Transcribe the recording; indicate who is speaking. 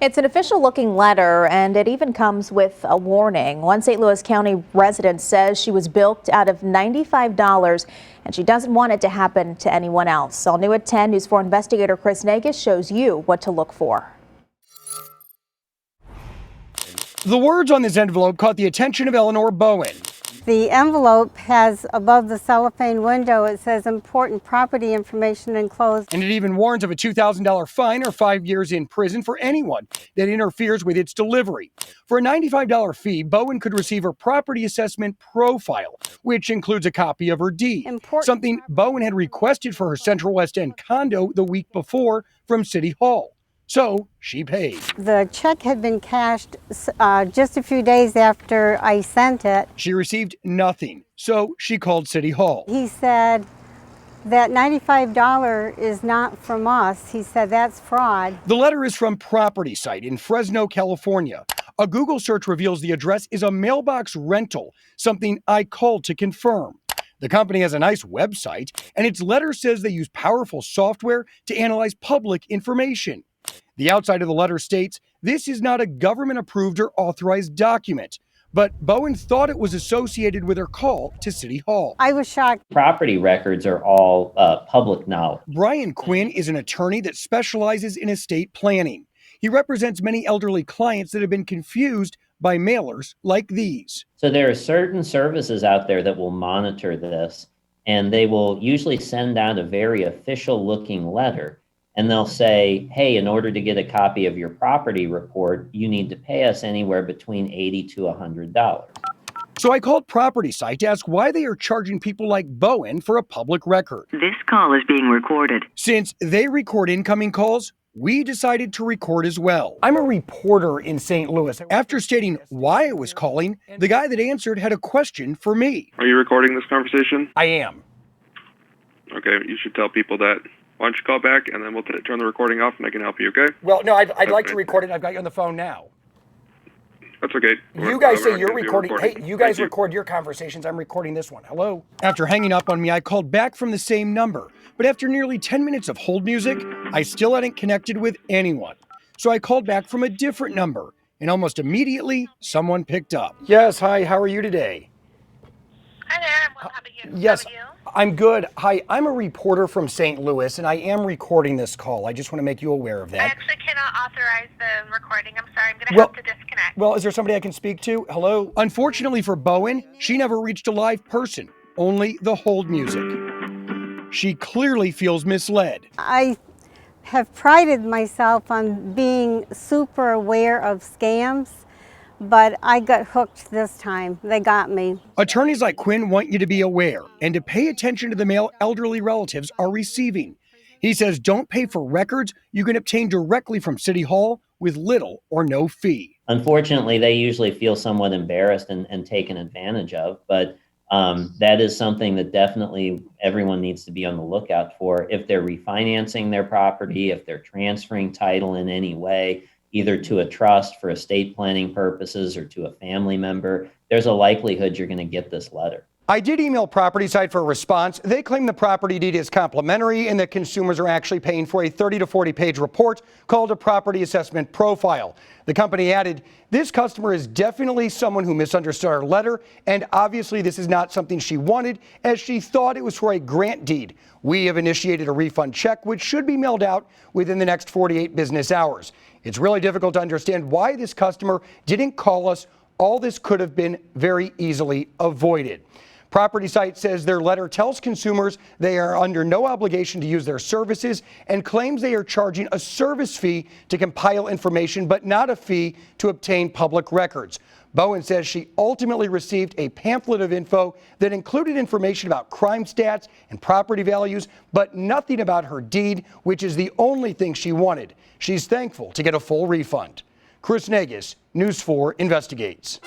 Speaker 1: It's an official-looking letter, and it even comes with a warning. One St. Louis County resident says she was bilked out of $95, and she doesn't want it to happen to anyone else. All new at 10, News 4 investigator Chris Nagus shows you what to look for.
Speaker 2: The words on this envelope caught the attention of Eleanor Bowen.
Speaker 3: The envelope has, above the cellophane window, it says important property information enclosed.
Speaker 2: And it even warns of a $2,000 fine or 5 years in prison for anyone that interferes with its delivery. For a $95 fee, Bowen could receive her property assessment profile, which includes a copy of her deed, something Bowen had requested for her Central West End condo the week before from City Hall. So she paid.
Speaker 3: The check had been cashed just a few days after I sent it.
Speaker 2: She received nothing, so she called City Hall.
Speaker 3: He said that $95 is not from us. He said that's fraud.
Speaker 2: The letter is from Property Site in Fresno, California. A Google search reveals the address is a mailbox rental, something I called to confirm. The company has a nice website, and its letter says they use powerful software to analyze public information. The outside of the letter states, this is not a government-approved or authorized document, but Bowen thought it was associated with her call to City Hall.
Speaker 3: I was shocked.
Speaker 4: Property records are all public knowledge.
Speaker 2: Brian Quinn is an attorney that specializes in estate planning. He represents many elderly clients that have been confused by mailers like these.
Speaker 4: So there are certain services out there that will monitor this, and they will usually send out a very official-looking letter. And they'll say, hey, in order to get a copy of your property report, you need to pay us anywhere between $80 to $100.
Speaker 2: So I called Property Site to ask why they are charging people like Bowen for a public record.
Speaker 5: This call is being recorded.
Speaker 2: Since they record incoming calls, we decided to record as well. I'm a reporter in St. Louis. After stating why I was calling, the guy that answered had a question for me.
Speaker 6: Are you recording this conversation?
Speaker 2: I am.
Speaker 6: Okay, you should tell people that. Why don't you call back, and then we'll turn the recording off, and I can help you, okay?
Speaker 2: Well, no, I'd like to record it. I've got you on the phone now.
Speaker 6: That's okay.
Speaker 2: You guys say you're recording. Hey, you guys record your conversations. I'm recording this one. Hello? After hanging up on me, I called back from the same number. But after nearly 10 minutes of hold music, I still hadn't connected with anyone. So I called back from a different number, and almost immediately, someone picked up. Yes, hi, how are you today?
Speaker 7: Hi there, I'm well, how about you?
Speaker 2: Yes,
Speaker 7: How are you?
Speaker 2: I'm good. Hi, I'm a reporter from St. Louis, and I am recording this call. I just want to make you aware of
Speaker 7: I
Speaker 2: that.
Speaker 7: actually cannot authorize the recording. I'm sorry, I'm going to
Speaker 2: Well-
Speaker 7: have to disconnect.
Speaker 2: Well, is there somebody I can speak to? Hello? Unfortunately for Bowen, she never reached a live person, only the hold music. She clearly feels misled.
Speaker 3: I have prided myself on being super aware of scams, but I got hooked this time. They got me.
Speaker 2: Attorneys like Quinn want you to be aware and to pay attention to the mail elderly relatives are receiving. He says don't pay for records you can obtain directly from City Hall with little or no fee.
Speaker 4: Unfortunately, they usually feel somewhat embarrassed and taken advantage of, but that is something that definitely everyone needs to be on the lookout for. If they're refinancing their property, if they're transferring title in any way, either to a trust for estate planning purposes or to a family member, there's a likelihood you're going to get this letter.
Speaker 2: I did email Property Site for a response. They claim the property deed is complimentary and that consumers are actually paying for a 30 to 40 page report called a property assessment profile. The company added, this customer is definitely someone who misunderstood our letter, and obviously this is not something she wanted, as she thought it was for a grant deed. We have initiated a refund check, which should be mailed out within the next 48 business hours. It's really difficult to understand why this customer didn't call us. All this could have been very easily avoided. Property Site says their letter tells consumers they are under no obligation to use their services and claims they are charging a service fee to compile information, but not a fee to obtain public records. Bowen says she ultimately received a pamphlet of info that included information about crime stats and property values, but nothing about her deed, which is the only thing she wanted. She's thankful to get a full refund. Chris Nagus, News 4 investigates.